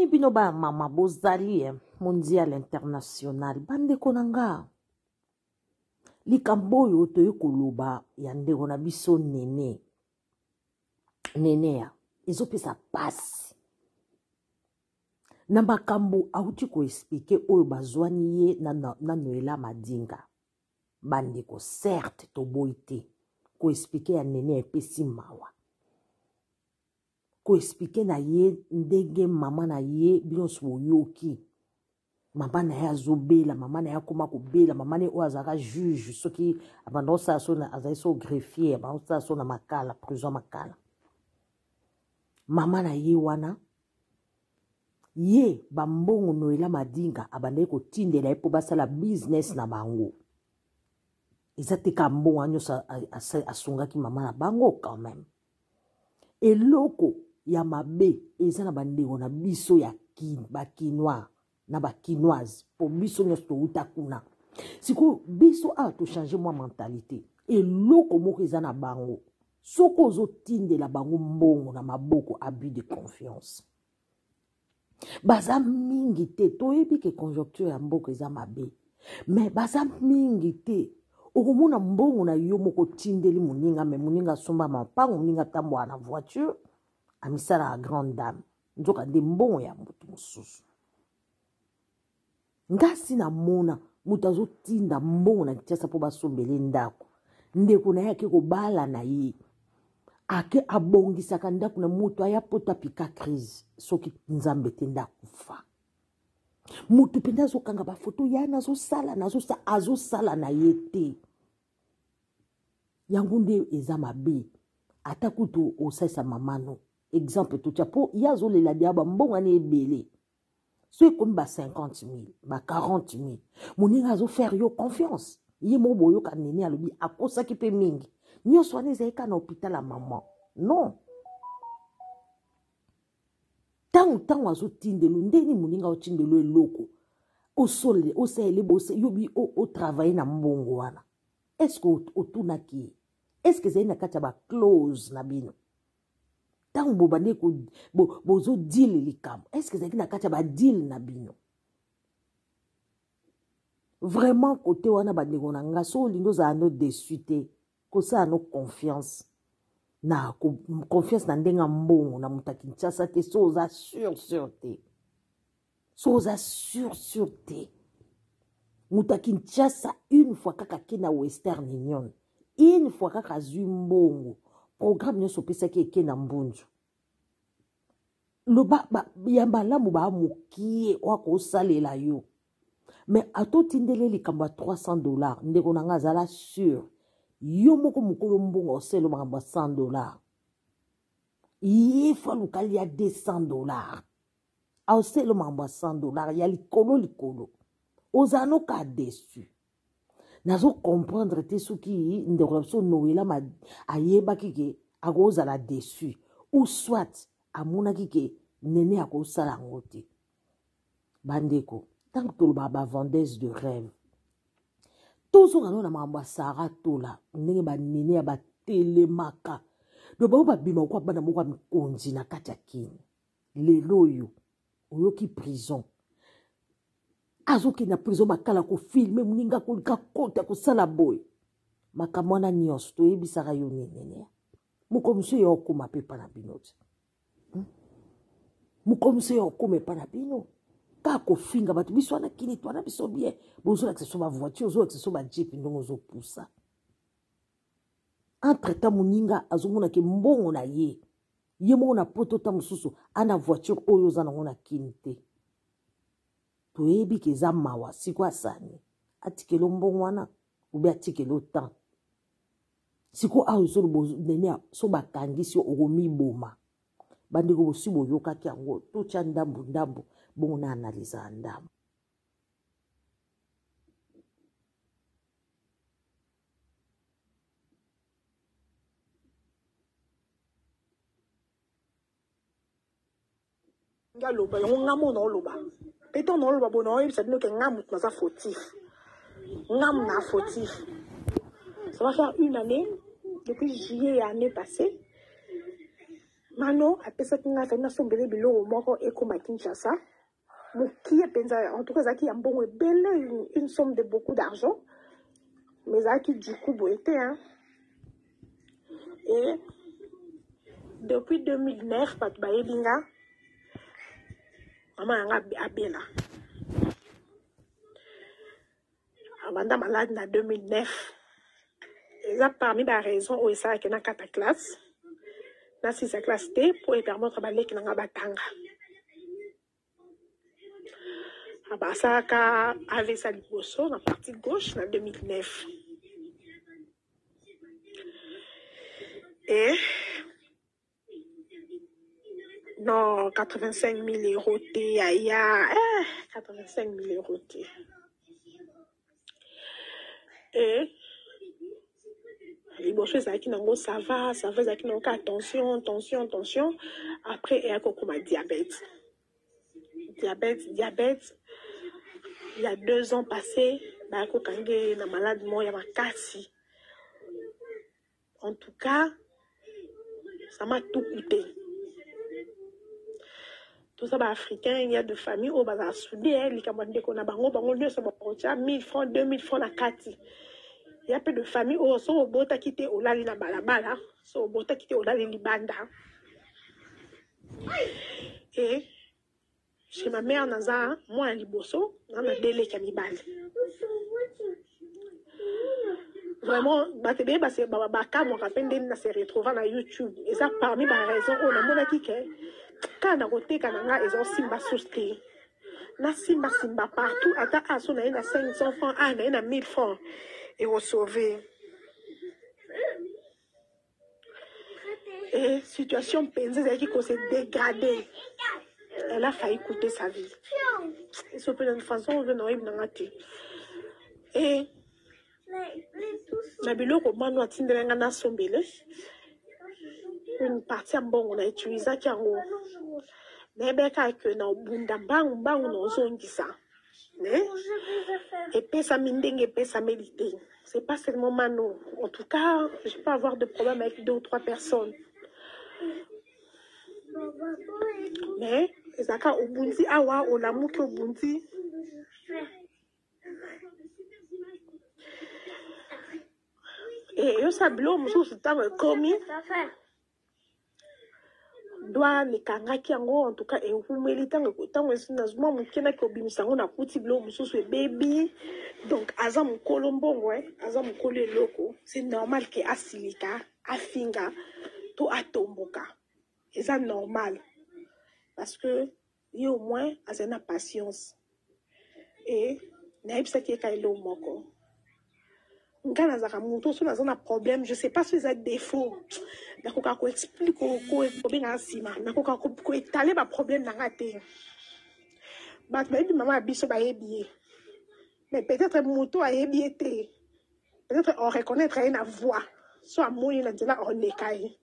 Bomoni bino ba mama bozali mondial international bande konanga likambo oyo toye koloba ya ndeko na biso nene ya ezopesa pasi na makambo auti ko expliquer oyo bazwani ye na Noela Madinga bandeko certes to boite ko expliquer ya nene epesi mawa ko expliquer na ye ndenge mama na ye binonso yoki mama na ye azobela mama na ye akoma kobela mama na ye oyo azalaka juge soki abanda osala so azali so greffier abanda osala so na makala prison makala mama na ye wana ye bambongo Noela Madinga abandaki kotindela ye mpo basala business na bango eza te ka mbongo nyonso asungaki mama na bango quand même eloko ya mabe eza na bandeko na biso ya bakinois na bakinoise po biso nyonso touta kuna siko biso awa tochange mwa mentalité eloko moko eza na bango soko ozotindela bango mbongo na maboko abus de confiance baza mingi te toyebi ke conjoncture ya mboka eza mabe mais baza mingi te okomona mbongo na yo moko tindeli moninga me moninga asomba mapango moninga atambola na voiture amisala ya grande dame nzoka nde mbongo ya moto mosusu ngasi na mona moto azotinda mbongo na Kinshasa mpo basombele ndako ndeko na ye ake kobala na ye ake abongisaka ndako na moto aya poto apika crise soki nzambe te ndakufa moto mpenza azokanga bafoto yana azosala na ye te yango nde eza mabe ata kutu osalisa mamano exemple totia mpo ye azolela dia bambongo ane ebele so ekomi ba 50,000 ba 40,000 moninga azofaire yo confiance ye mo boyoka nene alobi akosaki mpe mingi nyonso wana ezalika na hôpital ya mama non ntango azotindelo ndeni moninga otindelo eloko osalele yobi otravaille na mbongo wana eske otunaki ye eske ezali na kati ya baclose na bino ntango bobande bozodile likambo eske ezalaki na kati ya badile na bino vraiment kote wana bandeko na nga so olingi ozala no desu te kosala no confiance na ndenge mbongo na moto ya Kinshasa te so oza sur te so oza sur te moto ya Kinshasa une fois kaka ke na Western Union une fois kaka azwi mbongo programme nyonso opesaki eke na mbunzu loba ya malamu baamokie wako osalela yo mais atotindele likambo ya $300 ndeko na nga azala sur yo moko mokolo mbongo oselo makambo ya $100 ye fa lukali ya $200 aoselo makambo ya $100 ya likolo ozala noka desu nazo comprendre te soki ndeko na biso Noela ayebaki ke akozala desu ou soit amonaki ke nene akosala yango te bandeko ntango toloba bavendeuse de rêve tozonga no na makambo ya Sara Tola ndenge banene ya batelemaka do bango babima kwa bana moko ya mikonzi na kati ya kini lelo oyo oyoki prison azokende na prison makala kofilme moninga kolika kota kosala boye makambo wana nyonso toyebisaka yo nene mokomiso ya okoma mpe epa na bino te mokomiso ya okoma epa na bino kaka kofinga bato biso wana kini twana biso bien bozolakisa so bavoiture ozolakisa so bajipe ndongo ozopusa entre temps moninga azomonake mbongo na ye moko na poto ta mosusu ana voiture oyo oza nango na kini te toyebi ke eza mawa siko asani atikelo mbongo wana obe atikelo temps siko ayo solo nene so bakangisi okomiboma bandeko bosi boyokaki yango totya ndambu bongo na analyse ndambu ngaloba yango ngamo na oloba peto na oloba bona oyebisa bino ke ngamu naza fautif ngamu na fautif. Ça va faire une année depuis juillet l'année passée Mano, apesaki nga fena sombele biloko moko ekoma Kinshasa. Moki penza, en tout cas, zaki ambongo belle une somme de beaucoup d'argent. Mais zaki du coup boité, hein. Et depuis 2009, Pat Baebinga, maman a abela. Avant malade en 2009. Et ça parmi les raisons où ça a été dans 4 classes. Dans 6 classes T pour permettre à balai qui n'a pas batanga. Ça avait sa liboso dans la partie gauche en 2009. Et non, 85 000 euros, 85 000 euros. Et les bochés, ça va, ça fait attention. Après, il y a comme diabète. Diabète. Il y a 2 ans passés, il y a un malade, il y a un cassi. En tout cas, ça m'a tout coûté. Tout ça, africain, il y a des familles où ils sont soudés, ils ont 1000 francs, 2000 francs à Kati. Il y a peu de familles où ils sont quitté au lali na balabala, sont quitté au lali libanda. Et chez ma mère, moi, à Liboso, dans le délai cannibale. Vraiment, se retrouve dans YouTube. Et ça, parmi les raisons, on a mon qui quand on a voté, quand on a, ils ont simba souscrit. Na simba partout. Ata aso na ina 500 francs, na ina 1000 francs. Et on sauvé. Et situation pensée, qui s'est dégradée. Elle a failli coûter sa vie. Et ce peut d'une façon, on veut n'en être. Et une partie en bon, on a utilisé qui en haut. Mais que na bunda bang no zongi ça. Et puis ça minding et puis ça méditer. C'est pas seulement mano. En tout cas, je peux avoir de problèmes avec 2 ou 3 personnes. Mais ça ka obundi awa olamu ki obundi. Et yo sablo muso sutang komi. Doit les kangaki en tout cas et vous méritez tant esnazuma mukena ko bimisango na kuti blo mususu baby donc azam kolombo ouais azam kolé loko c'est normal que asilika afinga to atomboka et ça normal parce que il au moins azana patience et naibsa ki kailo moko ngana za kamuntu so na problème je sais pas si c'est défaut nakoka ko explique ko problème asima nakoka ko étaler ba problème na ngate ba baby maman biso ba yebi mais peut-être moto a yebi été peut-être on reconnaître une voix soit moi na dila on écaille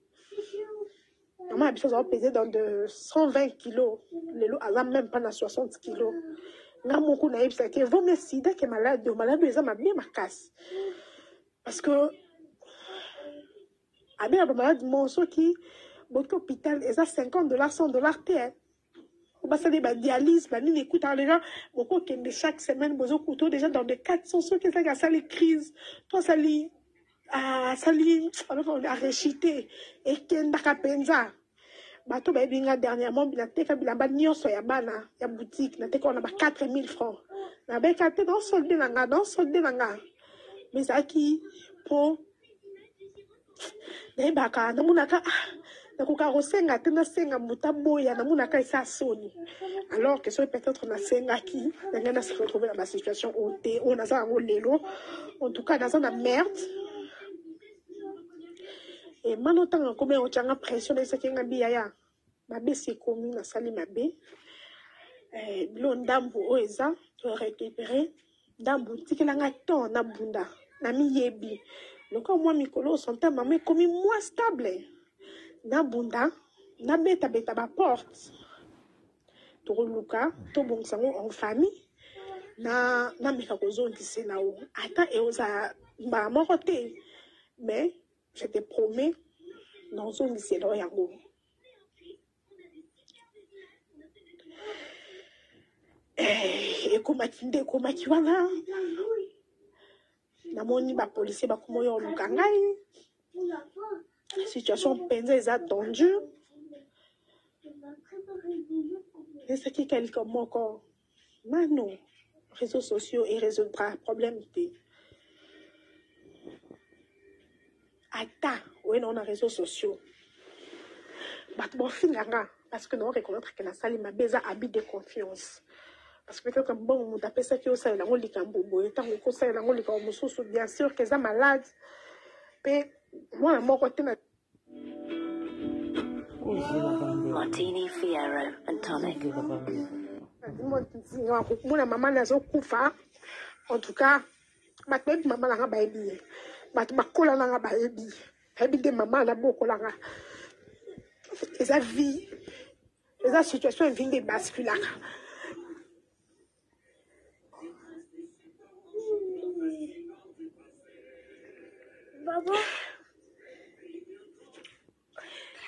maman biso ça peser dans de 120 kilos le lot a même pas na 60 kilos nga moko na yebi ça que vaut mieux sida que malade eza ma bien ma casse. Parce que, avec un malade, mon qui, votre hôpital, ils ont $50, $100 terre. On va faire des dialyses, ils écoutent les gens, beaucoup qui chaque semaine, ils ont couteau déjà dans des 400 ceux qui ont ça les crises. Toi, ça lit, on a réchité. Et qui n'a qu'à penza. Bateau, dernièrement, il a été fait là-bas, il y a boutique, il a été 4 000 francs. Il a été dans soldé l'anga. Mais ça qui pour nebaka namunaka nakoka rosenga tena senga mutaboya namunaka isa soni alors que ça peut-être na senga qui na se retrouver dans la situation où on a ça en lelo en tout cas dans une merde et manotant comme on tient pression de ce qui ngabia ya mabe c'est commis na sali mabe blondambu oeza to récupérer dambu tikelanga ton na bunda na mi yebi donc moi mikolo sonta maman comme moi stable na bunda na beta ba porte to luka to bongsango en famille na mika kozo ndise na o ata e oza ba morote mais je te promets non zo ndise do yango mais ekomaki nde ekomaki wana namoni bapolisier bakoma oyo oluka ngai situation mpenza eza tendue esaki quelque moko mano réseaux sociaux et résoudra problème te ata oye naona réseaux sociaux bato bofinganga parce que non reconnaître que nasali mabe eza habit de confiance parce que peut-être bon moto apesaki osalela yango likambo boye ntango okosalela yango likambo mosusu bien sûr que eza malade mpe mwana moko te na Martini Fiero and tonic. mona mama nazokufa en tout cas bato bayebi mama nanga bayebi ye bato bakola nanga bayebi nde mama na bokolanga eza vie eza situation evi nde basculaka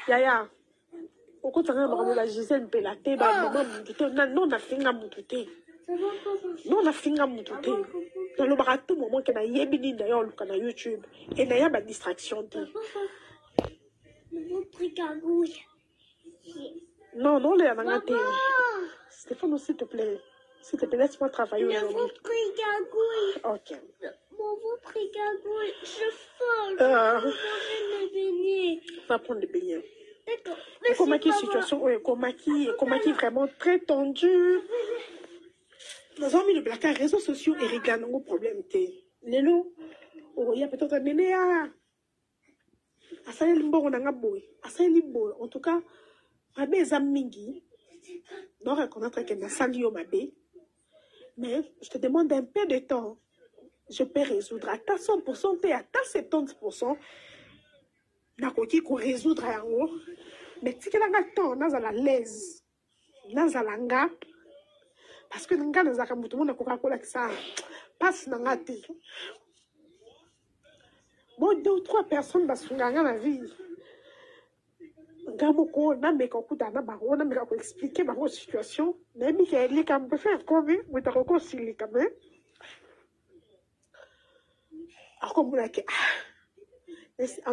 yaya okotanga makambo ba Gisèle mpela te bamama mutu te non nafinga mutu te non nafinga mutu te nalobaka tout moment ke nayebi nini na yo oluka na YouTube e naya badistraction te non non leya nanga te Stéphane s'il te plaît laisse-moi travailler aujourd'hui ok je folle. Va prendre le beignet. Comment qui situation, comment qui vraiment très tendue. Nous avons mis le placard réseaux sociaux et réglent nos problèmes. Lelo, il y a peut-être un néné à Assaï Limbo, on a un boy. Assaï Limbo, en tout cas, ma belle Mingi, non reconnaître qu'elle n'a sali au mabé. Mais je te demande un peu de temps. Je peux résoudre à ta 100% et à ta 70%. Nakoti ko résoudre en haut. Mais si elle a un temps, on a la l'aise. Nazalanga. Parce que nous avons un peu de Coca-Cola qui ça passe dans la tête. Bon, 2 ou 3 personnes dans la vie. Gamoko, na me kokuta na baro, na me ko expliquer ma situation. Mais mi ke li kam faire comme, mais ta ko sili quand même. En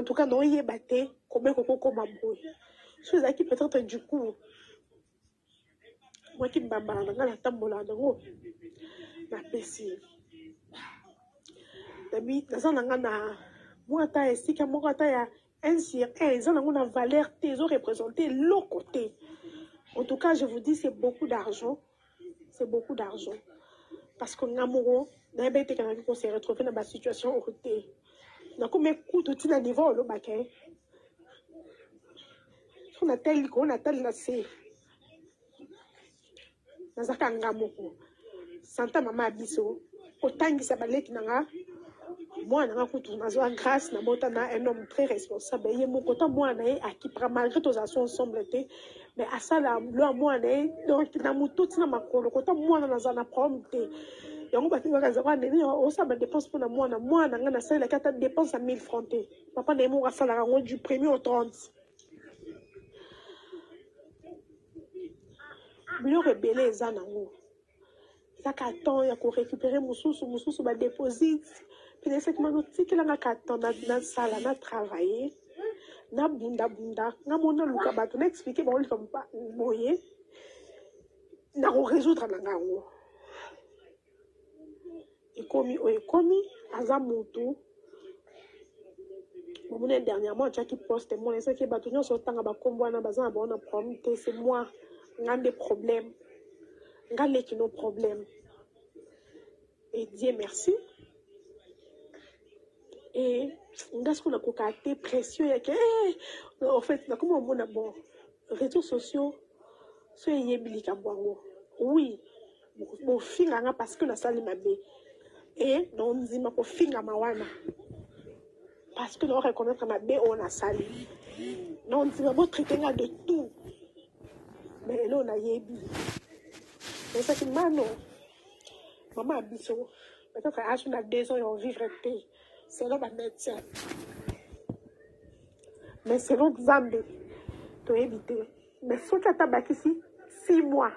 tout cas, non, il est battu comme un boy. Je suis peut-être du coup. Moi qui me bats dans la tambola, la PC. Moi, t'as ici, moi, t'as un sur un, ils ont une valeur, ils ont représenté l'autre côté. En tout cas, je vous dis, c'est beaucoup d'argent. C'est beaucoup d'argent. Parce que l'amour, on s'est retrouvé dans la situation où on a combien de coups de à niveau le baquet. On a tel lassé. Nazaka ngamoko. Santa mama abiso. Autant que ça balait qui n'a moi n'a pas coûté na grâce na bota na un homme très responsable. Il est mon côté moi na qui prend malgré tous actions ensemble mais à ça là moi na donc na muto tina makolo côté moi na zana problème yango batinga kaza nene osaba dépense pour na mwana nga na sala kata dépense à 1000 francs te papa na mo sala ngo du 1er au 30 bilo rebelle eza nango ça carton ya ko récupérer mususu ba déposit puis de cette manière tikela nga carton na sala na travailler na bunda nga mona luka bato na expliquer ba oli comme pas moyen na ko résoudre na ngo ekomi aza motu momone dernièrement tu as qui poste mon esa ki bato nyonso tanga bakombo wana baza na bona problème te c'est moi ngande problème ngale ki no problème et Dieu merci et ngas ko na ko kate pression ya ke en fait na comment mona bon réseaux sociaux so yebilika bwango oui bon finga nga parce que na sali mabe et non nzima ko finga mawana parce que non reconnaître ma bé on a sali non nzima mo traiter nga de tout mais là on a yebi mais ça qui mano maman abiso peut-être à son 2 ans on vivre paix c'est là ma médecin mais selon Zambé to éviter mais faut que tabaki ici 6 mois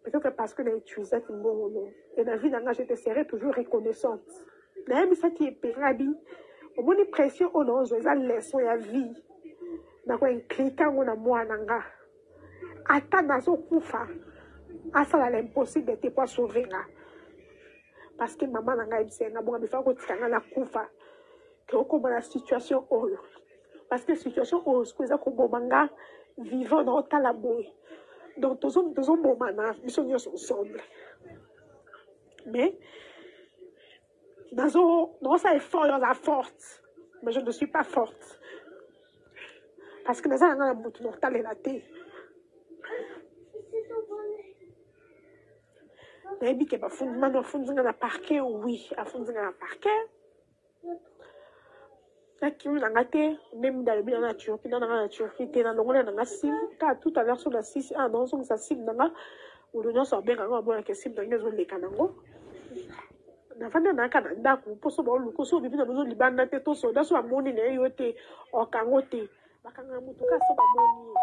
Peut-être parce que j'ai utilisé Kimbongo. Et dans la vie, j'étais serai toujours reconnaissante. Même ça qui est pérabi, au moins, les pressions, on a besoin de leçon à vie. Dans un cliquant, on a moi, nanga. Attends, dans un koufa. Ah, ça, c'est impossible de te pas sauver. Parce que maman, nanga, il s'est bon, il faut que tu aies la koufa. Que on la situation, parce que la situation, c'est que on manga vivant dans la boue. Donc, tous les moments, ils sont ensemble. Mais, dans ça est fort, dans la forte. Mais je ne suis pas forte. Parce que nous avons un bout de temps la tête. Mais il y a un fondement dans parquet, oui, un fondement dans parquet. Même dans la nature, dans la nature, qui était dans le sim, car tout à l'heure sur la 6, ah non, sur la sim, ou le nom soit bien, on va que sim dans les canangos. Nafanya na Canada ku poso ba lu koso bibi na bozo libanda te to so da so amoni na yote o kangote bakanga mutu ka so ba moni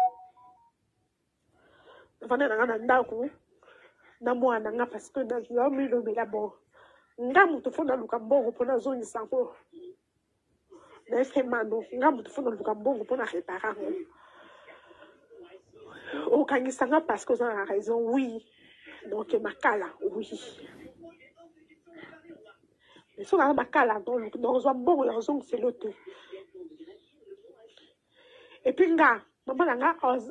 nafanya na Canada ku na mwana nga parce que dans la mi lo bila bon nga mutu fona luka mbongo pona zoni sanko na ese mano nga mutu fona luka mbongo pona réparer o kangisanga parce que ça a raison oui donc makala oui. Mais si on a un macala dans un bon raison, c'est l'autre. Et puis, maman,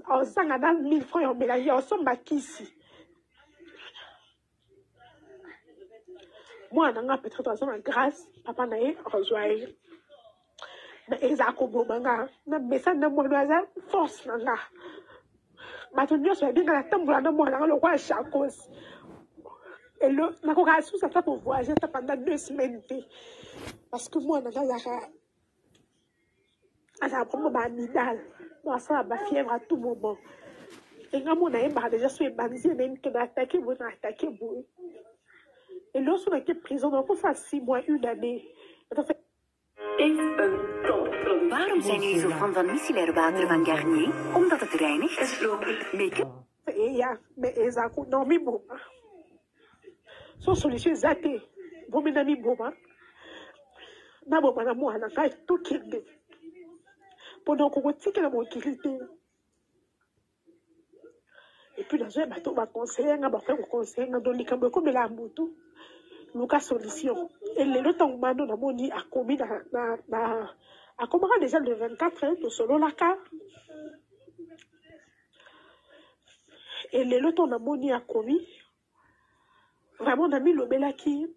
on s'en a dans 1000 francs, on met la vie, on s'en bat ici. Moi, on a peut-être une grâce, papa n'a eu rejoint. Mais ils ont comme manga, mais ça n'a pas force, nanga. Maintenant, je vais bien la tombe, là, moi, le roi Chacos. Et le, la corporation, ça fait pour voyager pendant 2 semaines. Parce que moi, on a vraiment ma amygdale. Moi, ça ma fièvre à tout moment. Et quand on a déjà sur les bandits, on a une qui a attaqué, on a attaqué. Et lorsqu'on a été prison, donc on fait 6 mois, 1 année. Is een top. Waarom zijn jullie zo fan van micellair water van Garnier? Omdat het reinigt, sloopt, make-up. Ja, mais exact. Non, mais bon. Son solution est zatée. Bon, mais nami bon. Na bon, na moi, na kai tout kende. Pendant qu'on tique la mobilité. Et puis dans un bateau, va conseiller, on va faire un conseil, on donne les camps comme la moto. Lucas solution. Et le temps où Mano n'a moni a commis a commis déjà le 24 ans, tout solo la car. Et le temps où moni a commis, vraiment, on a mis le belaki.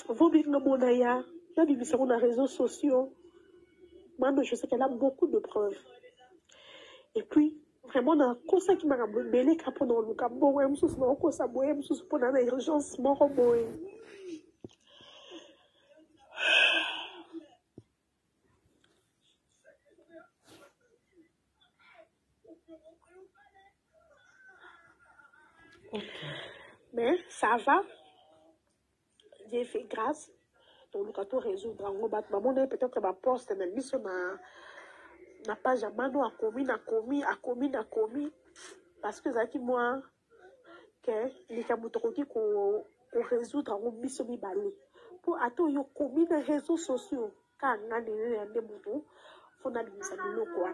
Vous dites le monaya, il y a des missions dans les réseaux sociaux. Mano, je sais qu'elle a beaucoup de preuves. Et puis, vraiment, dans le conseil qui m'a belé, quand on a le cas, bon, on sous mon conseil, on sous pendant l'urgence, mon robot. Mais ça va. J'ai fait grâce. Donc, le tout résoudre. On va peut-être ma poste, mais mis sur ma page à Mano a commis. Parce que ça qui moi, que les Kamutoroki qu'on résoudre en mission mi balé. Pour attendre, yo commis les réseaux sociaux. Quand on a des moutons, faut aller mis ça de l'eau quoi.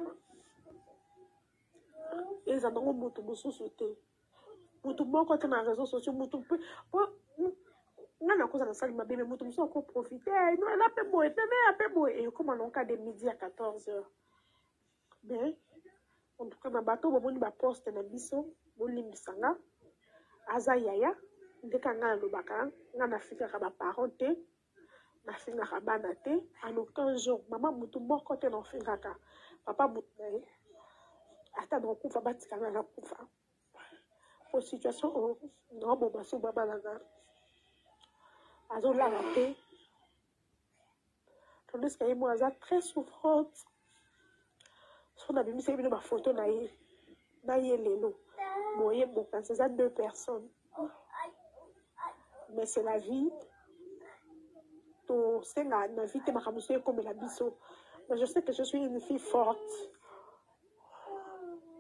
Et ça n'ont pas de société. Moutou bon quand on a réseaux sociaux, moutou peut. On a cause dans salle ma bébé moutou so encore profiter. Non, elle a peu beau, elle a peu beau et comme on cas de midi à 14h. Mais on tout cas na bateau bon ni ba poste na biso, bon limbisanga. Aza yaya, ndeka nga lobaka, nga na fika ka ba parenté, na finga ka bana te, en aucun jour maman moutou moko te na finga ka. Papa moutou ata na kufa batika na kufa. Pour situation non bon baso baba langa. Azo la paix. Tandis que moi aza très souffrante. Son ami c'est une photo na ye lelo. Moyen bon c'est ça 2 personnes. Mais c'est la vie. To c'est la vie te makamuso comme la biso. Mais je sais que je suis une fille forte.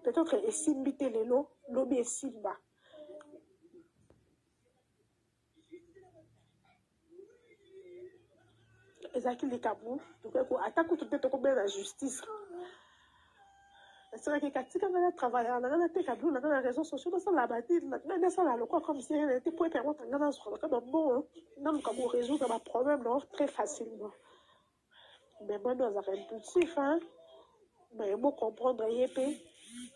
Peut-être esimbite lelo, lobi esimba. ezaki likabu tokeko ata kutu te tokobela na justice asalaki katika ngana travailler ngana teka bilo ngana réseaux sociaux nasala batile nasala lokwa comme si rien n'était pour permettre ngana azwaka kaka bon naluka ko résoudre ba problème non très facilement mais moi nous avons impulsif hein mais bon comprendre yep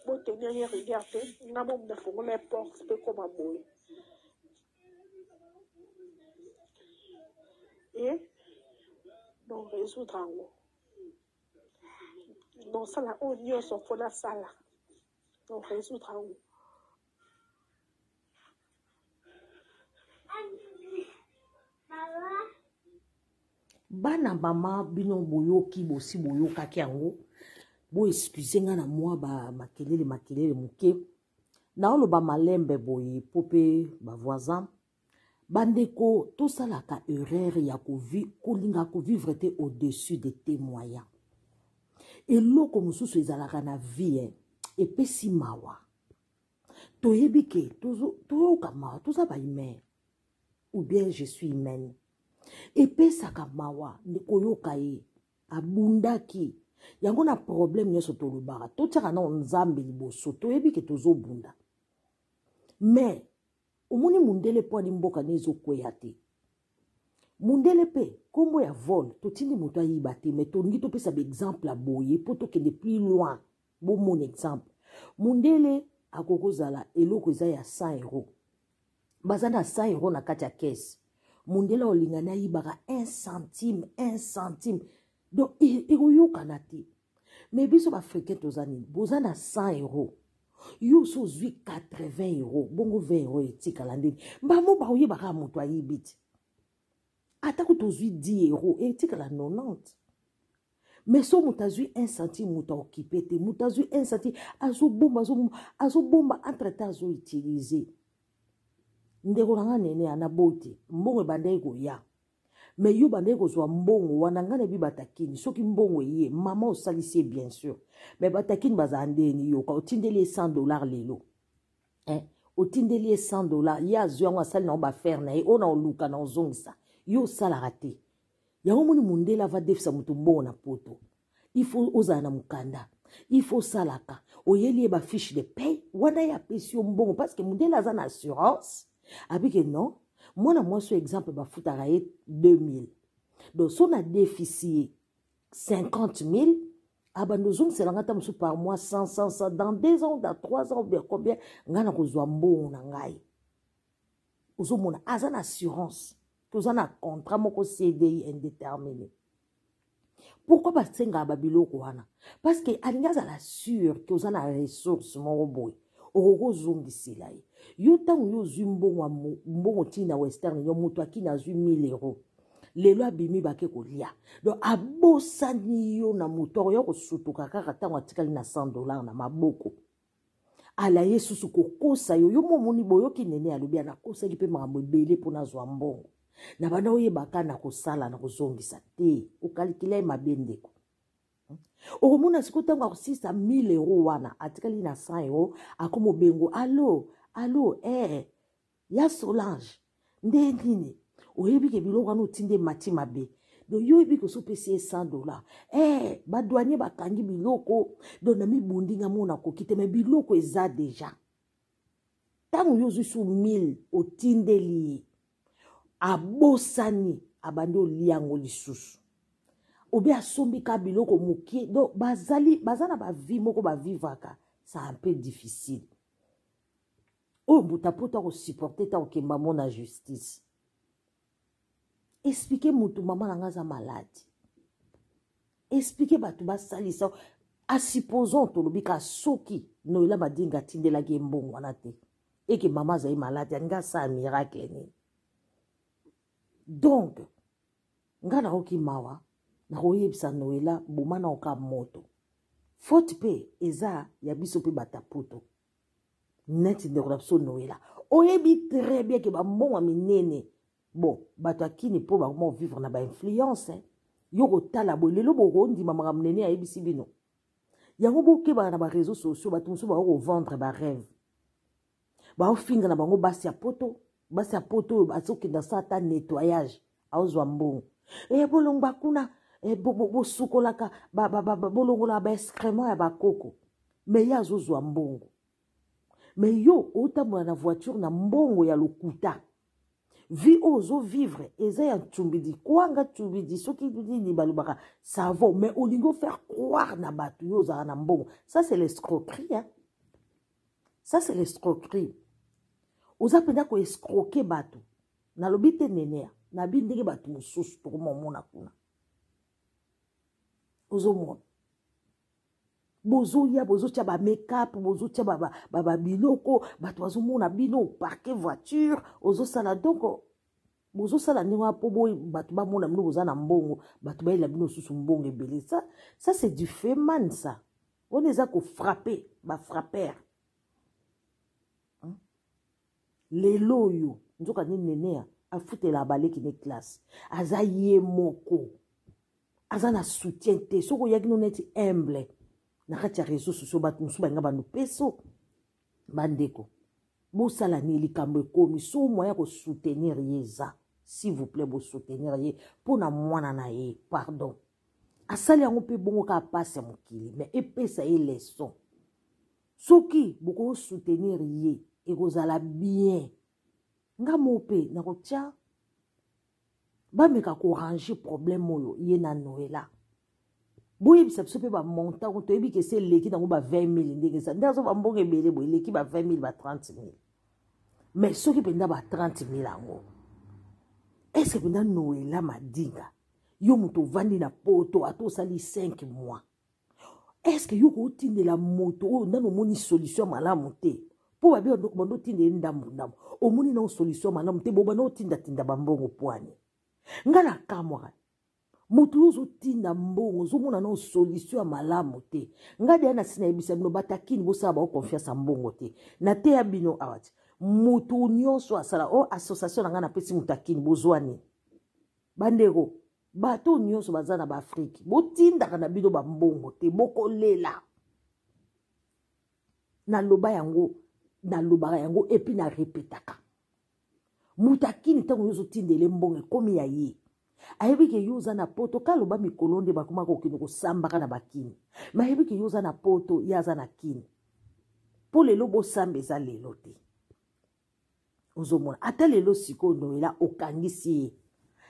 bon tenir y regarder nga bon na fongo les portes peut comme un boy et donc résoudre en haut donc ça la oignon sont pour la salle donc résoudre en haut bana mama bino boyoki bosi boyokaki yango bo excuse nga na moi ba makelele muke na oloba malembe boye po mpe bavoisin bandeko tosalaka erreur ya kolinga kovivre te au-dessus de tes moyens eloko mosusu ezalaka na vie epesi mawa toyebi ke toyoka mawa toza bahumain ou bien je suis humaine epesaka mawa koyoka ye abundaki yango na problème nyonso tolobaka totiaka na nzambe liboso toyebi ke tozobunda mais omoni mundele mpo ani mboka ne ezokweya te mundele mpe kombo ya vol totindi moto ayiba te mais tolingi topesa baexemple aboye mpo tokende plus loin bomona exemple mundele akokozala eloko eza ya 100 € baza na 100 € na kati ya kese mundele olingana ayibaka 1 centime donc ekoyokana te mais biso baafricain toza nini boza na 100 € yo so ozwi 80 € bongo 20 € etikala ndeni mbamo baoyebaka moto ayibi te atako tozwi 10 € etikala 90 mais so moto azwi 1 centime moto aokipe te moto azwi 1 centime azobomba entre-temps azoutilize ndeko nanga nene anabo te mbongo ebandaki koya mais yo bandaki kozwa mbongo wana nga na bi batakini soki mbongo eye mama osalisi bien sûr mais batakini bazala ndeni yoka otindeli $100 lelo otindeli $100 ye azwi yango asali na yo bafere na ye oyo na oluka na ozongisa yo osalaka te yango moni mundele ava defisa moto mbongo na poto il faut ozala na mokanda il faut osalaka oyeli ye bafiche de paye wana ye apesi yo mbongo parce que mundele aza na assurance abike non mwana mwasi exemple bafutaka ye 2000 donc so na déficit 50 000 abando zongiselanga ta mosu par mois 100 dans 2 ans dans 3 ans bien combien nga na kozwa mbongo na ngai ozomona aza na assurance toza na contrat moko CDI indéterminé pourquoi basengaka babiloko wana parce que alingi azala sûr ke oza na ressource moko boye okozongisela ye yo ntango yo ozwi mbongo ntina western yo moto akini azwi 1000 € lelo abimi bake kolia donc abosani yo na moto yo kosutuka kaka ntango atikali na $100 na maboko ala ye susu kokosa yo yo momoni boyoki nene alobi anakosaki mpe makambo ebele mpo nazwa mbongo na bana oyebaka na kosala na kozongisa te okalikila ye mabe ndeko okomona siko ntango akosisa 1000 € wana atikali na 100 € akoma obengo alo ya Solange nde nini oyebi ke biloko wana otinde mati mabe do yo yebi ko sopesi $100 badouanier bakangi biloko do na mibundi nga mona kokite me biloko eza deja tango yo zusu 1000 otindeli abosani abandi oliango lisusu obi asombi ka biloko mokie do baza na bavi moko bavivaka c'est un peu difficile oyo mbuta poto akosupporte ta okemba mo na justice expliquer mutu mama nanga aza maladi expliquer bato basalisa asupposons tolobi ka soki noela badinga atindelaki ye mbongo wana te eke mama azali maladi alingi asala miracle nini donc nga nakoki mawa nakoyebisa noela boma na oka moto faute mpe eza ya biso mpe bataputo neti ndeko na biso noela oyebi très bien ke bambongo minene bon bato akini mpo bakoma vivre na bainfluence yo kotala boye lelo bokondima makambo nene ayebisi bino yango bokebaka na bareseau sociaux bato mosusu bakokovendre barêve baofinga na bango basi ya poto oyo azokenda sa ata nettoyage aozwa mbongo bolongo bakuna bosukolaka bolongola baexcrément ya bakoko me ye azozwa mbongo me yo otambola na voiture na mbongo ya lokuta vi ozo vivre eza ya ntumbidi kwanga ntumbidi soki nini balobaka savo mais olingo faire croire na bato yo ozala na mbongo ça c'est l'escroquerie hein? Ça c'est l'escroquerie oza mpenza koescroke bato nalobi te nenea nabi ndenge bato mosusu tokomomona kuna ozomona bozoya bozotia bamake-up bozotia babiloko bato bazomona bino parke voiture ozosala donc bozosala ndenge wana mpo boye bato bamona bino boza na mbongo bato bayela bino susu mbongo ebele ça c'est du feman ça wana eza kofrappe bafrappere lelo oyo nzoka nini nenea afutela abaleki ne classe aza ye moko aza na soutien te soki oyaki no neti humble na kati ya réseau sociaux bato mosusu balinga bandopeso bandeko bosala ni likambo ekomi so moya kosoutenir ye eza s'il vous plaît bosoutenir ye mpo na mwana na ye pardon asali yango mpe bongo ka apasi ya mokili mais epesa ye leson soki bokosoutenir ye ekozala bien nga mo mpe nakotia bameka korange problème oyo ye na noela boyebisa biso mpe bamontango toyebi ke se eleki nango ba 20 000 ndenge eza nde azo bambongo ebele boye eleki ba 20 000 ba 30 000 mais soki mpenza ba 30 000 yango eske mpenza noela madinga yo moto ovandi na poto ata osali 5 mois eske yo kootindela moto oyo ndani omoni solution malamu te mpo babi bando otindeli ndambu omoni nao solution malamu te bobanda otindatinda bambongo pwani nga na kamwaka moto oyo ozotinda mbongo ozomona nao solution ya malamu te nga deya na si nayebisa bino batakini bosala bao confiance ya mbongo te na te ya bino awati moto nyonso asala o association na nga napesi motakini bozwani bandeko bato nyonso baza na baafrike botindaka na bino bambongo te bokolela nalobaka yango epi na repetaka motakini ntango yo ozotindele mbongo ekomi ya ye ayebi ke yo oza na poto kaloba mikolo nde bakomaka kokende kosambaka na bakini me ayebi ke yo oza na poto ye aza na kini mpo lelo bosamba eza lelo te ozomona ata lelo sikoyo noela okangisi ye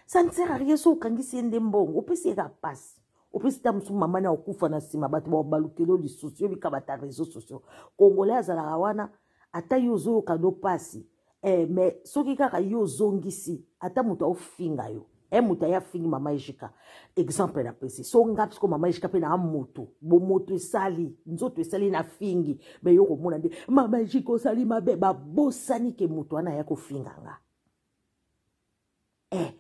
ça ne sert à rien so okangisi ye nde mbongo opesi ye ka pasi opesi ta mosusu mama na okufa na nsima bato babalukelo lisusu yo bika bata réseau sociaux congolais azalaka wana ata yo ozoyoka no pasi mais soki kaka yo ozongisi ata moto aofinga yo moto aya fingi mama ejika exemple na pesi so ngapi siko mama ejika mpe na moto bomoto esali nzoto esali na fingi me yo komona nde mama ejika osali mabe babosani ke moto wana aya kofinga nga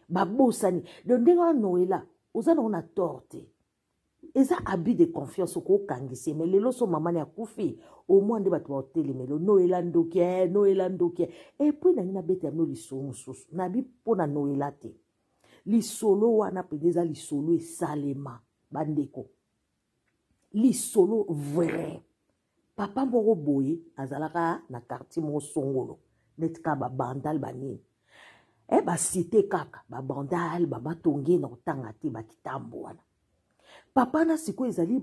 babosani do ndenge wana noela oza nango na torte eza abus de confiance okokangisi me lelo so mama ni akufi omwa nde bato baotelemelo noela ndoki epui nangi nabeta yamino lisolo mosusu nabi mpo na noela te lisolo wana mpenza eza lisolo esalema bandeko lisolo vrai papa moko boye azalaka na quartier moko songolo neti kaka babandal banini basite kaka babandal babatonge na kotanga te bakitambo wana papa na sikoyo ezali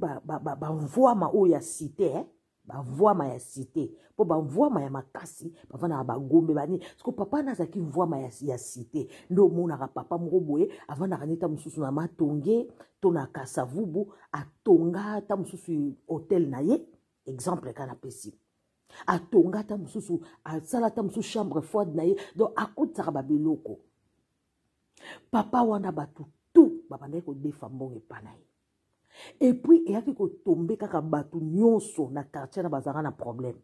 bamvwama oyo ya site bamvwama ya site mpo bamvwama ya makasi bavandaka bagombe banini siko papa na azalaki mvwama ya site nde omonaka papa moko boye avandaka neta mosusu na matonge to na kasavubu atonga ata mosusu hotel na ye exemple ka na pesi atonga ata mosusu asala ata mosusu chambre froide na ye donc akotisaka babiloko papa wana bato tu babandaki kodefa mbongo epa na ye epuis eyaki kotombe kaka bato nyonso na quartier na bazalaka na problème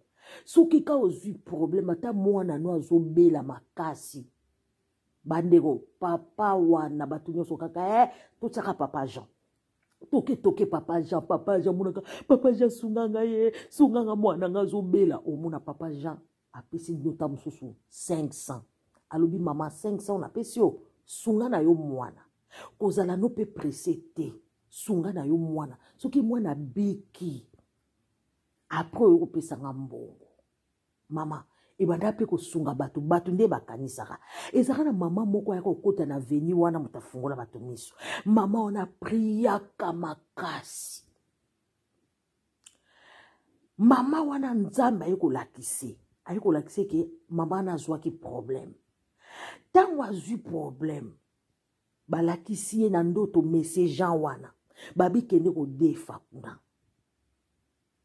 soki ka ozwi problème ata mwana no azobela makasi bandeko papa wana bato nyonso kaka totiaka papa Jean toke papa Jean monaka papa Jean sunganga ye sunganga mwana nga azobela omona papa Jean apesi ndota mosusu 500 alobi mama 500 napesi yo sunga na yo mwana kozala no pe pressé te sunga na yo mwana soki mwana biki après oyo kopesanga mbongo mama ebanda mpe kosunga bato nde bakanisaka ezaka na mama moko ayaka kokota na veni wana moto afungola bato miso mama wana priaka makasi mama wana nzambe aye kolakise ke mama wana azwaki problème ntango azwi problème balakisi ye na ndoto mese Jean wana babikende kodefa kuna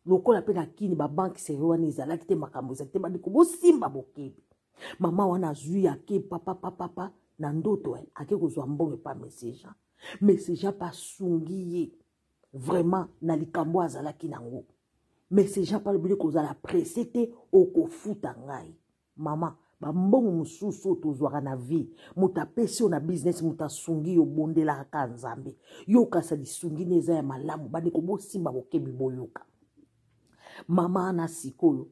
lokola mpe na kini babanke seri wana ezalaki te makambo ezalaki te bandeko bosimba bokebi mama wana azwi ake papa na ndoto ake kozwa mbongo epa mese Jean pa asungi ye vraiment na likambo azalaki nango mese Jean pa lobili kozala presse te okofuta ngai mama bambongo mosusu tozwaka na vie moto apesi yo na business moto asungi yo bondelaka ka nzambe yokasa lisungi neza ya malamu bandeko bosimba bokebi boyoka mama ana sikoyo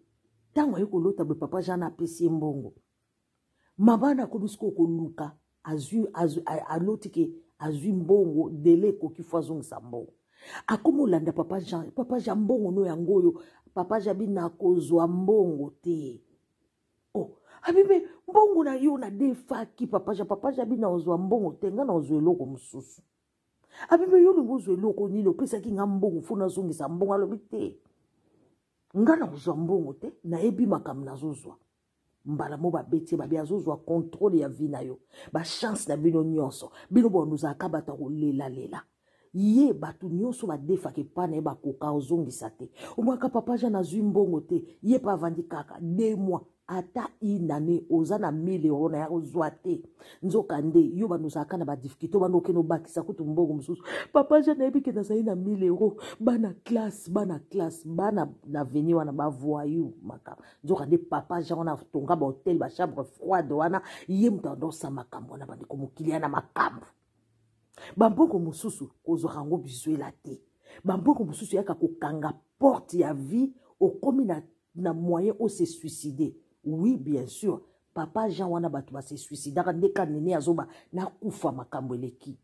ntango aye kolota boye papa Jean apesi ye mbongo mama ana akomi sikoyo koluka aloti ke azwi mbongo dele ekoki fo azongisa mbongo akomi olanda papa Jean mbongo no yango oyo papa Jean bina kozwa mbongo te abibe mbongo na yo na defaki papa Jean bina ozwa mbongo te nga na ozwa eloko mosusu abibe yo lingo ozwa eloko nini opesaki nga mbongo fo nazongisa mbongo alobi te nga na ozwa mbongo te nayebi makambo nazozwa mbala mo babeti babi azozwa contrôle ya vie na yo bachance na bino nyonso bino bonozalaka bato kolela ye bato nyonso badefaka epa na ye bakoka ozongisa te omwaka papa Jean azwi mbongo te ye pa avandi kaka 2 mois ata inane oza na 1000 euro na ya kozwa te nzoka nde yo banozalaka na badifficulté banokende obakisa kutu mbongo mosusu papa Jean nayebi ke nazali na 1000 euro bana classe bana na veni wana bavoyu makambo nzoka nde papa Jean wana tonga bahotel bachambre froide wana ye moto adosa makambo wana bandeko mokili ya na makambo bambongo mosusu kozwaka yango bizuela te bambongo mosusu yaka kokanga porte ya vie okomi na moyen o se suicider. Oui, bien sûr. Papa Jean wana batu ba se suicidaka ndeka nene azoba na kufa makambo eleki.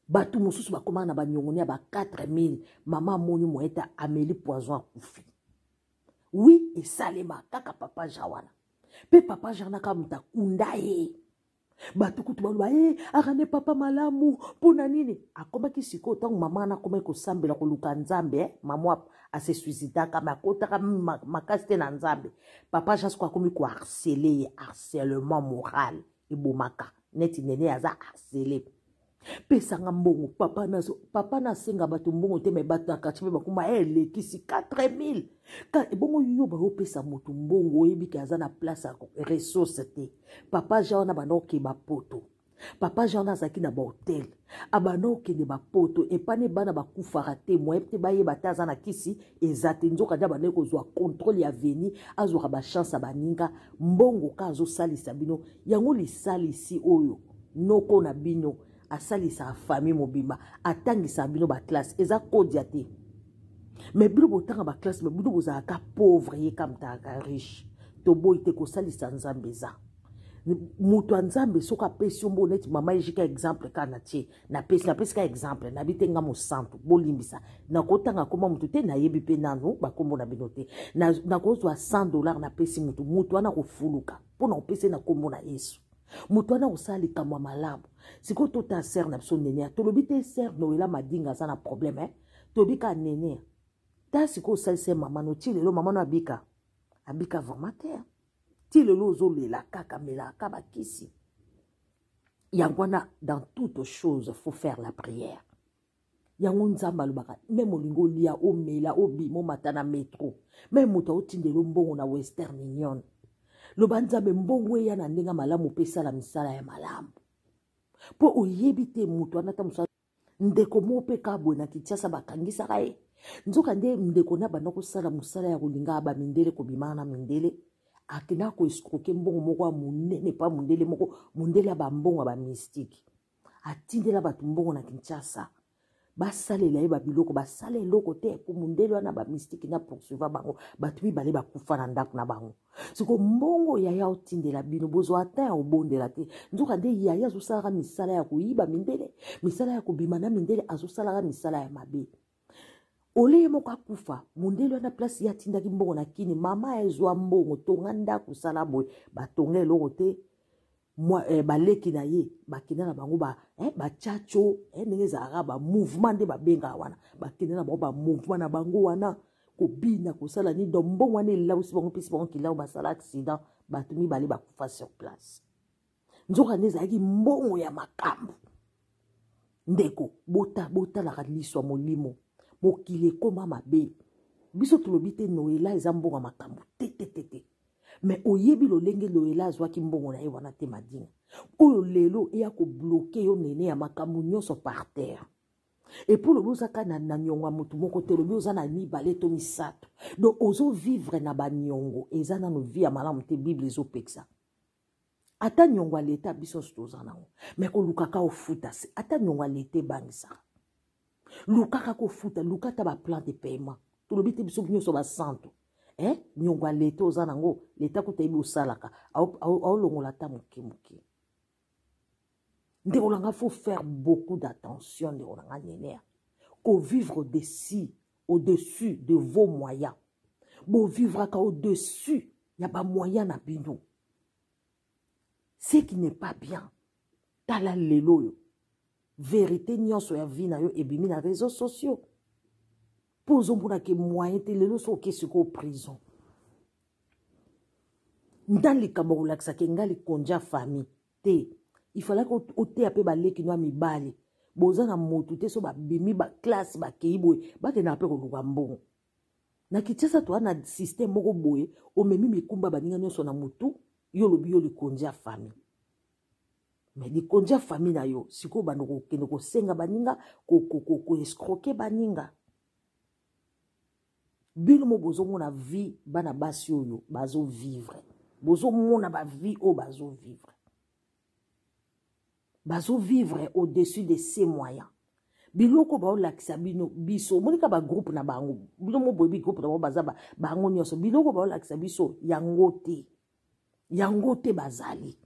Batu mosusu bakoma na banyongoni ba 4000 mama moni moeta Amélie Poison akufi. Oui, esalema kaka papa Jean wana. Pe papa Jean naka muta kundaye. Batu kutu baluba akane papa malamu pona nini akomaki siko tango mama na komaki kosambela koluka nzambe mama ase suicidaka makotaka makasi te na nzambe papa Jean ko akomi ko harcèlement moral ebomaka neti nene aza harcelé pesanga mbongo papa na senga bato mbongo te me bato akati bakuma lekisi 4000 ka ebongo yo ba opesa moto mbongo oyebi ke aza na place ya ressource te papa Jean na banoke bapoto papa Jean azaki na ba hotel abanoke ne bapoto epane bana bakufara te moyebte bayeba te aza na kisi ezate nzoka nda bane kozwa contrôle ya veni azwaka ba chance baninga mbongo ka azosalisa bino yango lisalisi oyo noko na bino asalisa famille mobimba atangisa bino ba classe eza kodia te mais bino botanga ba classe mais bino bozalaka pauvre ye kamtaka riche to boy te ko salisa nzambe za mutu nzambe soka pesi mbo neti mama ejika exemple kana tie na pesi ka exemple na bitenga mo santo bolimbisa na kotanga koma mutu te na yebi pe nanu bakombo na bino te na kozwa $100 na pesi mutu wana kofuluka pona opese na kombo na Yesu mutu wana osali kamwa malamu siko tota ser na biso nene tolobi te ser noela madinga za na problème tobika nene ta siko osalise mama no ti lelo mama no abika vraiment te ti lelo ozolela kaka melaka bakisi yango wana dans toute chose faut faire la prière yango nzamba lobaka même olingo lia omela obimo matana métro même mutu otindelo mbongo na Western Union loba nzambe mbongo ya na ndenga malamu pesa la misala ya malamu po oyebi te mutu anata musala ndeko mope kabwe na Kinshasa bakangisa kae nzoka nde ndeko na bana kosala musala ya kolinga ba mindele kobimana mindele akina ko escroquer mbongo moko munene pa mundele moko mundele ba mbongo ba mystique atindela batu mbongo na Kinshasa basalela ye babiloko basala eloko te po mundele wana ba mystique na poursuivre bango batu bibale bakufa na ndako na bango siko mbongo yaya otindela bino bozo ata ya obondela te nzoka nde yaya azosala misala ya koyiba mindele misala ya kobima na mindele azosala misala ya mabe ole moko akufa mondelo na place ya tindaki mbongo na kini mama ezwa mbongo tonga ndako sala boye batonga eloko te baleki na ye bakende na bango bachacho ndenge ezalaka bamouvement nde babenga wana bakende na bango bamouvement na bango wana kobina kosala nini donc mbongo wana elausi bango mpesi bango kilau basala accident bato mibale bakufa sur place nzoka nde ezalaki mbongo ya makambo ndeko botalaka liso ya molimo mokili ekoma mabe biso tolobi te noela eza mbongo ya makambo te me oyebi lolenge loela azwaki mbongo na ye wana te madinga oyo lelo eya kobloke yo nene ya makambo nyonso par terre epuis lobi ozaka na niongo ya motu moko te lobi oza na mibale to misato donc ozovivre na baniongo eza nano vi ya malamu te bible ezopekisa ata niongo ya leta biso nyonso toza nango me kolukaka ofuta se ata niongo ya leta ebangisaka lukaka kofuta luka ata baplan de paiement tolobi te biso nyonso basanto niongo ya leta oza nango leta kuta yebi osalaka aolongola ata moke ndeko nanga faut faire beaucoup d'attention ndeko nanga nenea kovivre au-dessus de vos moyens bovivraka au-dessus ya bamoyen na bino ce qui n'est pas bien tala lelo yo vérité nyonso ya vie na yo ebimi na réseaux sociaux po ozomponake moyen te lelo so okesi ko prison ndan likambo kolakisaka nga likonja famille te ifalaki oteya mpe baleki no ya mibale boza na motu te so babimi baklasse bakei boye bakendaka mpe koluka mbongo na Kinshasa toa na système moko boye omemi mikumba baninga nyonso na motu yo lobi yo likonja famille mais likonja famille na yo sikoyo bando kokende kosenga baninga koescroke baninga bino mo bozomona vie bana basi oyo bazovivre bozomona bavie oyo bazovivre au-dessus de ses moyens biloko baolakisa bino biso monika bagroupe na bango bino mo boyebi groupe na bango baza bango nyonso biloko baolakisa biso yango te bazali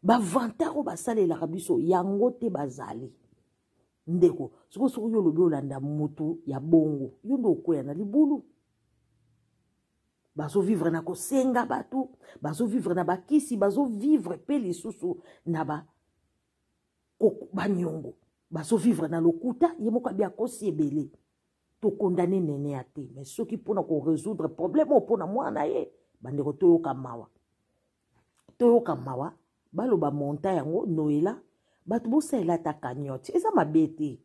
bavantare oyo basalelaka biso yango te bazali ndeko soki yo lobi olanda motu ya bongo yo nde okwea na libulu bazovivre na kosenga bato bazovivre na bakisi bazovivre mpe lisusu na baniongo bazovivre na lokuta ye moko abi akosi ebele tokondane nene ya te mais soki mpona koresoudre problème oyo mpona mwana ye bandeko toyoka mawa baloba monta yango noela bato bosalela ata cagnotte eza mabe te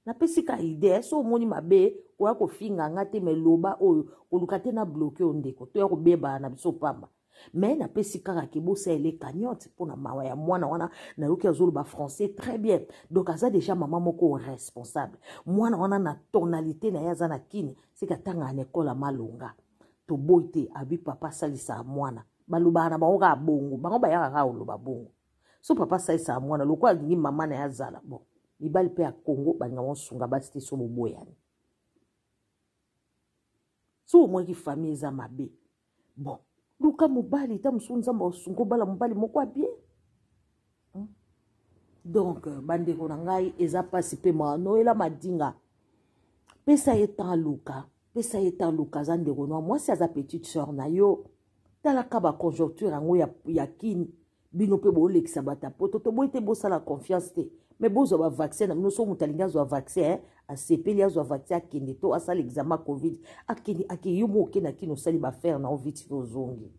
napesika ide so omoni mabe koya kofinganga te me loba oyo koluka te na bloke oyo ndeko toya kobebana na biso pamba me napesi kaka ke bosalela cagnotte mpona mawa ya mwana wana nayoki azoloba français très bien donc aza déjà mama moko responsable mwana wana na tonalité na ye aza na kini sika tanga na ekole malonga toboyi te abi papa salisa mwana balobaka na bango kaka bongo bango bayaka kaka oloba bongo so papa salisa mwana lokola alingi mama na ye azala bon mibali mpe ya Congo balinga mosunga basi te so boboyani so omwaki famille eza mabe bon luka mobali ta mosusu nzambe osunga obala mobali moko abie donc bandeko na ngai eza pasi mpe noela madinga pesa ye tan luka aza ndeko no mwasi aza petite sœur na yo talaka baconjoncture yango ya kini bino mpe boolekisa bata poto toboyi te bosala confiance te mais bozwa bavaccin na bino so moto alingi azwa vaccin asepeli azwa vaccin akende to asala examen covid akende yo mo okende akini osali bafere na oviti ozongi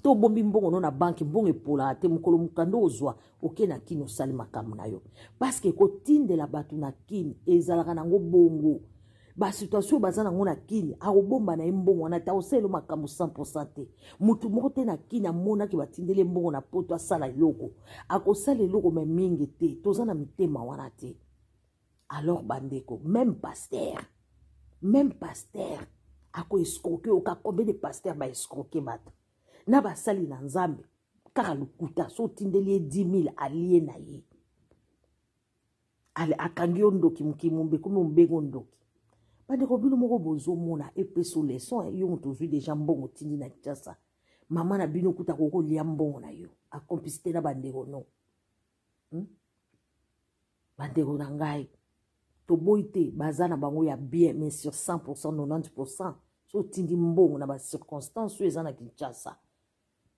to obombi mbongo no na banki mbongo epolaka te mokolo mokanda ozwa okende akini osali makambo na yo parceke kotindela bato na kini ezalaka nango bongo basituation baza nango na kini akobomba na ye mbongo wana te akosalelo makambo 100% te motu moko te na kini amonaki batindeli mbongo na poto asala eloko akosala eloko me mingi te toza na mitema wana te alors bandeko même pasteur akoescroke oka combien de pasteur baescroke bato na basali na nzambe kaka lokuta so otindeli ye 10 000 alie na ye akangi yo ndoki mokimombe komi ombengo ndoki bandeko bino moko bozomona epeso leson yo moto ozwi deja mbongo tindi na Kinshasa mama na bino kuta kokolia mbongo na yo akomplicité na bandeko no bandeko na ngai toboite bazana bango ya bien mais sur 100% 90% so tindi mbongo na ba circonstances so ezana Kinshasa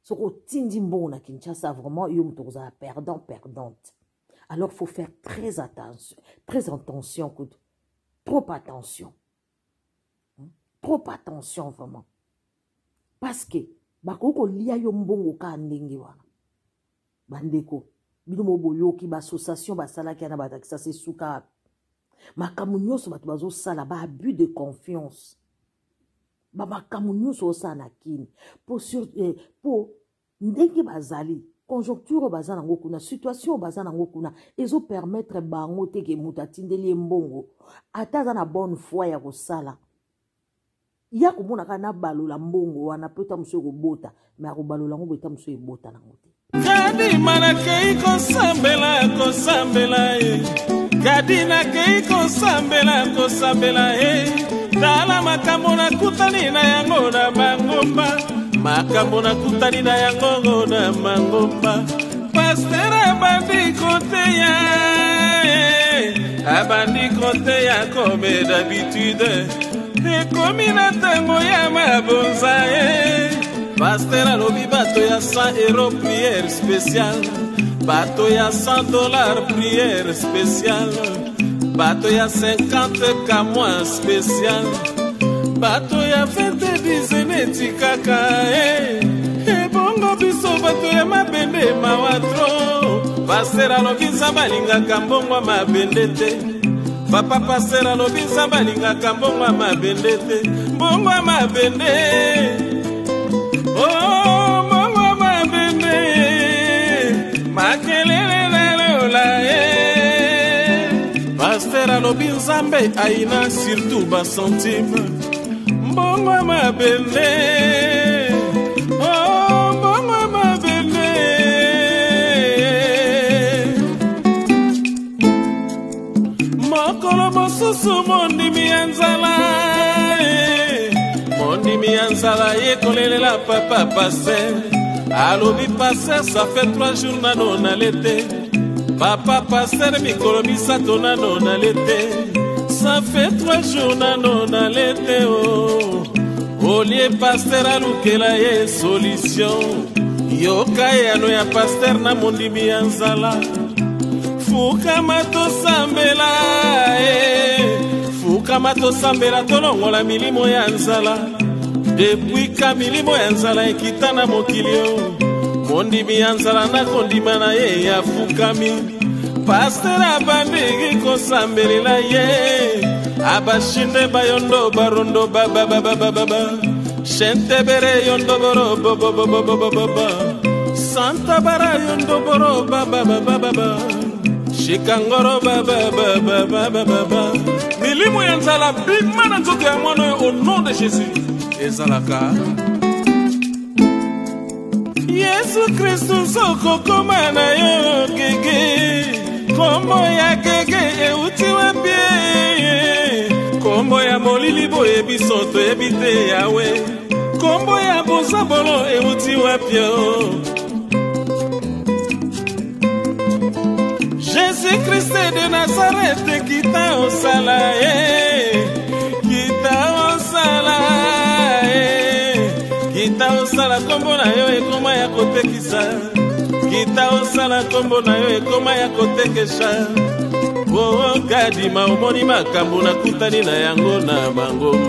so ko tindi mbongo na Kinshasa vraiment yo muto za perdante. Alors faut faire très attention trop attention vraiment parce que bakoko lia yo mbongo ka ndenge wana bandeko bino moboyoki ba association basalaki na batakisa se suka makamu nyonso bato bazosala ba abus de confiance makamu nyonso osala kini po ndenge bazali conjoncture bazana ngo kuna situation bazana ngo kuna ezo permettre bango te ke mutu atindeli mbongo ataza na bonne foi ya kosala ya komona kana balola mbongo wana peta muso kobota mais akobalola ngo beta muso ebota nango te kadi manakei kosambela kadi nakei kosambela tala makambo nakutani na yango na mangomba makambo nakutani na yango na mangomba pasteur abandi kote ya comme d'habitude ekomi na ntango ya mabonza pasteur alobi bato ya 100 € prière spéciale bato ya $100 prière spéciale bato ya 50 kamwa spécial bato ya 20 dizeneti kaka ebongo biso bato ya mabende mawatro pasteur alobi nzambe alingaka mbongo mabende te papa pasteur alobi nzambe alingaka mbongo mabende te mbongo mabende oh mbongo mabende makelele lalola pasteur alobi nzambe aina surtout basentime mbongo mabende oh mbongo mabende mokolo mosusu mondimi ya nzala yekolelela papa pasteur alobi pasteur ça fait 3 jours nano nalete papa pasteur mikolo misato nano nalete ça fait 3 jours nano nalete olie pasteur alukela ye solution yoka yano ya pasteur na mondimi ya nzala fukama tosambela tolongola milimo ya nzala depuis ka milimo ya nzala ekita na mokilio mondimi ya nzala na kondima na ye ya fukami pasteur abandiki kosambelela ye abashinde bayondo barondo babababababa shentebere yondo boro bobobobobobaba santa bara yondo boro bababababa shikangoro babababababa milimo ya nzala bima na nzoto ya mwana au nom de Jésus ezalaka Yesu Kristu soko koma na yo gege kombo ya gege euti wapi kombo ya molili boye biso toyebi te yawe kombo ya bosabolo euti wapi Jésus Christ de Nazareth kita osala kita osala kombo na yo ekoma ya kotekisa kita osala kombo na yo ekoma ya kotekesha kadima omoni makambo nakutani na yango na mangomba